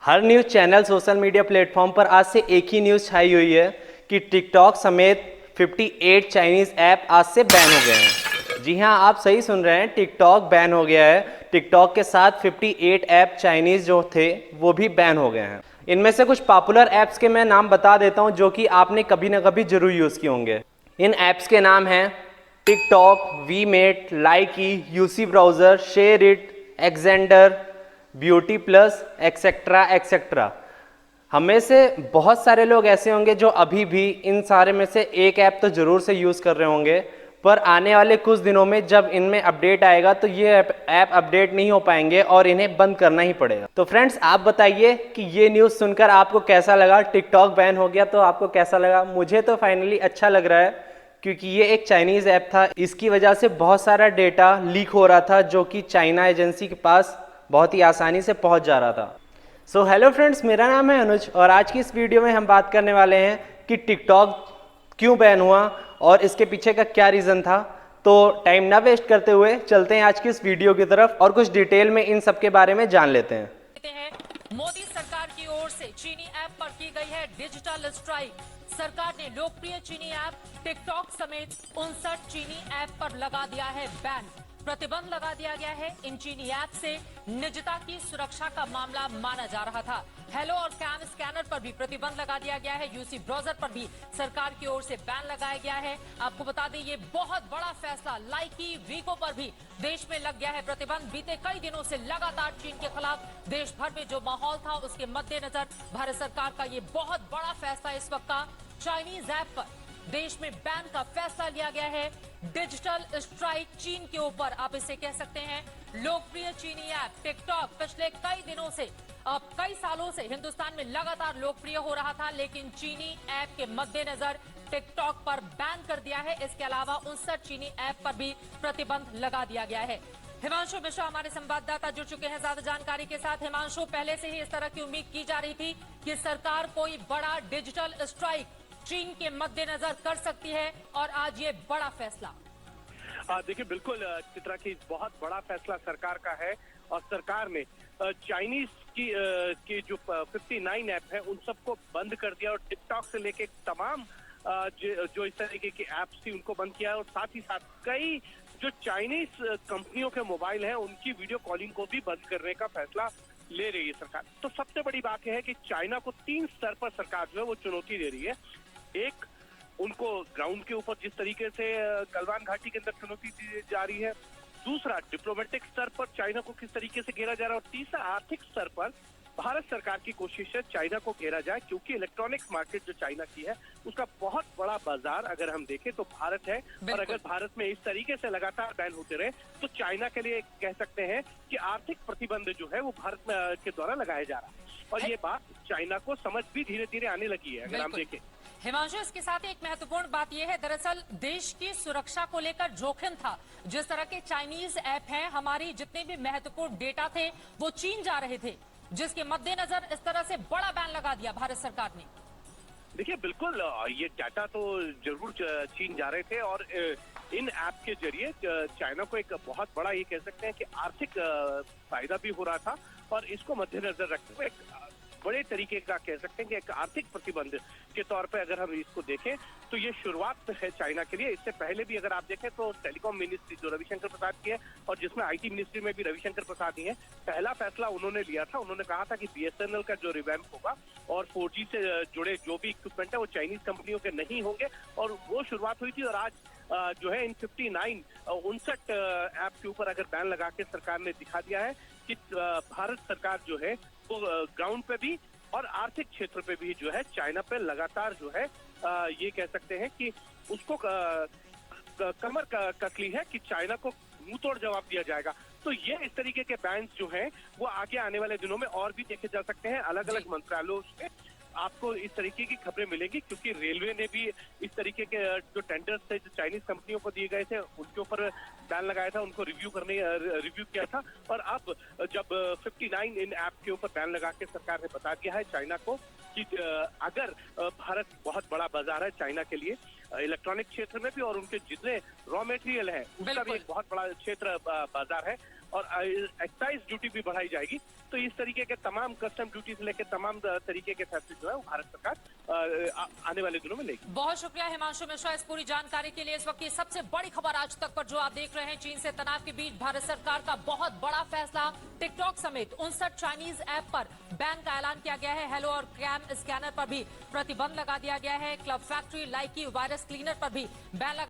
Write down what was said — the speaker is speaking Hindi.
हर news channel social media platform पर आज से एक ही न्यूज़ छाई हुई है कि टिकटॉक समेत 58 चाइनीज़ ऐप आज से बैन हो गए हैं। जी हाँ, आप सही सुन रहे हैं, टिकटॉक बैन हो गया है। टिकटॉक के साथ 58 ऐप चाइनीज़ जो थे वो भी बैन हो गए हैं। इनमें से कुछ पॉपुलर ऐप्स के मैं नाम बता देता हूँ जो कि आपने कभी ना कभी जरूर यूज़ किए होंगे। इन ऐप्स के नाम हैं TikTok, VMate, Likee, UC browser, SHAREit, Xender, beauty plus, etcetera etcetera. हमें से बहुत सारे लोग ऐसे होंगे जो अभी भी इन सारे में से एक ऐप तो ज़रूर से यूज़ कर रहे होंगे, पर आने वाले कुछ दिनों में जब इनमें अपडेट आएगा तो ये ऐप अपडेट नहीं हो पाएंगे और इन्हें बंद करना ही पड़ेगा। तो फ्रेंड्स, आप बताइए कि ये न्यूज़ सुनकर आपको कैसा लगा। टिकटॉक बैन हो गया तो आपको कैसा लगा? मुझे तो फाइनली अच्छा लग रहा है, क्योंकि ये एक चाइनीज़ ऐप था। इसकी वजह से बहुत सारा डेटा लीक हो रहा था जो कि चाइना एजेंसी के पास बहुत ही आसानी से पहुंच जा रहा था। सो हेलो फ्रेंड्स, मेरा नाम है अनुज और आज की इस वीडियो में हम बात करने वाले हैं कि टिकटॉक क्यों बैन हुआ और इसके पीछे का क्या रीज़न था। तो टाइम ना वेस्ट करते हुए चलते हैं आज की इस वीडियो की तरफ और कुछ डिटेल में इन सब के बारे में जान लेते हैं। मोदी सरकार की ओर से चीनी ऐप पर की गई है डिजिटल स्ट्राइक। सरकार ने लोकप्रिय चीनी ऐप टिकटॉक समेत 59 चीनी ऐप पर लगा दिया है बैन। प्रतिबंध लगा दिया गया है। इन चीनी ऐप से निजता की सुरक्षा का मामला माना जा रहा था। हेलो और कैम स्कैनर पर भी प्रतिबंध लगा दिया गया है। यूसी ब्राउजर पर भी सरकार की ओर से बैन लगाया गया है। आपको बता दें, ये बहुत बड़ा फैसला। लाइकी, वीको पर भी देश में लग गया है प्रतिबंध। बीते कई दिनों से लगातार चीन के खिलाफ देश भर में जो माहौल था उसके मद्देनजर भारत सरकार का ये बहुत बड़ा फैसला इस वक्त का चाइनीज ऐप पर देश में बैन का फैसला लिया गया है। डिजिटल स्ट्राइक चीन के ऊपर, आप इसे कह सकते हैं। लोकप्रिय चीनी ऐप टिकटॉक पिछले कई दिनों से, कई सालों से हिंदुस्तान में लगातार लोकप्रिय हो रहा था, लेकिन चीनी ऐप के मद्देनजर टिकटॉक पर बैन कर दिया है। इसके अलावा 59 चीनी ऐप पर भी प्रतिबंध लगा दिया गया है। हिमांशु मिश्रा हमारे संवाददाता जुड़ चुके हैं ज्यादा जानकारी के साथ। हिमांशु, पहले से ही इस तरह की उम्मीद की जा रही थी कि सरकार कोई बड़ा डिजिटल स्ट्राइक चीन के मद्देनजर कर सकती है और आज ये बड़ा फैसला। देखिए, बिल्कुल चित्रा की बहुत बड़ा फैसला सरकार का है और सरकार ने चाइनीज की जो 59 ऐप है उन सबको बंद कर दिया और टिकटॉक से लेके तमाम जो इस तरीके की ऐप्स थी उनको बंद किया और साथ ही साथ कई जो चाइनीज कंपनियों के मोबाइल हैं उनकी वीडियो कॉलिंग को भी बंद करने का फैसला ले रही है सरकार। तो सबसे बड़ी बात यह है कि चाइना को 3 स्तर पर सरकार जो है वो चुनौती दे रही है। एक, उनको ग्राउंड के ऊपर जिस तरीके से गलवान घाटी के अंदर चुनौती दी जा रही है। दूसरा, डिप्लोमेटिक स्तर पर चाइना को किस तरीके से घेरा जा रहा है। और तीसरा, आर्थिक स्तर पर भारत सरकार की कोशिश है चाइना को घेरा जाए, क्योंकि इलेक्ट्रॉनिक्स मार्केट जो चाइना की है उसका बहुत बड़ा बाजार अगर हम देखें तो भारत है। और अगर भारत में इस तरीके से लगातार बैन होते रहे तो चाइना के लिए कह सकते हैं कि आर्थिक प्रतिबंध जो है वो भारत के द्वारा लगाया जा रहा है और ये बात चाइना को समझ भी धीरे धीरे आने लगी है अगर हम देखें। हिमांशु, इसके साथ एक महत्वपूर्ण बात यह है, दरअसल देश की सुरक्षा को लेकर जोखिम था। जिस तरह के चाइनीज ऐप हैं, हमारी जितने भी महत्वपूर्ण डेटा थे वो चीन जा रहे थे, जिसके मद्देनजर इस तरह से बड़ा बैन लगा दिया भारत सरकार ने। देखिए, बिल्कुल ये डाटा तो जरूर चीन जा रहे थे और इन ऐप के जरिए चाइना को एक बहुत बड़ा, ये कह सकते हैं कि आर्थिक फायदा भी हो रहा था और इसको मद्देनजर रखते हुए एक बड़े तरीके का कह सकते हैं कि एक आर्थिक प्रतिबंध के तौर पे अगर हम इसको देखें तो ये शुरुआत है चाइना के लिए। इससे पहले भी अगर आप देखें तो टेलीकॉम मिनिस्ट्री जो रविशंकर प्रसाद की है और जिसमें आईटी मिनिस्ट्री में भी रविशंकर प्रसाद ही है, पहला फैसला उन्होंने लिया था। उन्होंने कहा था कि बीएसएनएल का जो रिवैम्प होगा और 4G से जुड़े जो भी इक्विपमेंट है वो चाइनीज कंपनियों के नहीं होंगे और वो शुरुआत हुई थी। और आज जो है इन 59 ऐप के ऊपर अगर बैन लगा के सरकार ने दिखा दिया है कि भारत सरकार जो है वो ग्राउंड पे भी और आर्थिक क्षेत्र पे भी जो है चाइना पे लगातार जो है ये कह सकते हैं कि उसको कमर कस ली है कि चाइना को मुंह तोड़ जवाब दिया जाएगा। तो ये इस तरीके के बैन्स जो हैं वो आगे आने वाले दिनों में और भी देखे जा सकते हैं। अलग अलग मंत्रालयों से आपको इस तरीके की खबरें मिलेंगी, क्योंकि रेलवे ने भी इस तरीके के जो टेंडर्स थे जो चाइनीज कंपनियों को दिए गए थे उनके ऊपर बैन लगाया था, उनको रिव्यू किया था। और अब जब 59 इन ऐप के ऊपर बैन लगा के सरकार ने बता दिया है चाइना को कि अगर भारत बहुत बड़ा बाजार है चाइना के लिए इलेक्ट्रॉनिक क्षेत्र में भी और उनके जितने रॉ मटेरियल है उसका भी एक बहुत बड़ा क्षेत्र बाजार है। और एक्साइज ड्यूटी भी बढ़ाई जाएगी। तो इस तरीके के तमाम कस्टम ड्यूटी से लेकर तमाम तरीके के फैसले जो है वो भारत सरकार आने वाले दिनों में लेगी। बहुत शुक्रिया हिमांशु मिश्रा इस पूरी जानकारी के लिए। इस वक्त की सबसे बड़ी खबर आज तक पर जो आप देख रहे हैं, चीन से तनाव के बीच भारत सरकार का बहुत बड़ा फैसला। टिकटॉक समेत 59 चाइनीज ऐप पर बैन का ऐलान किया गया है। हेलो और कैम स्कैनर पर भी प्रतिबंध लगा दिया गया है। क्लब फैक्ट्री, लाइकी, वायरस क्लीनर पर भी बैन लगा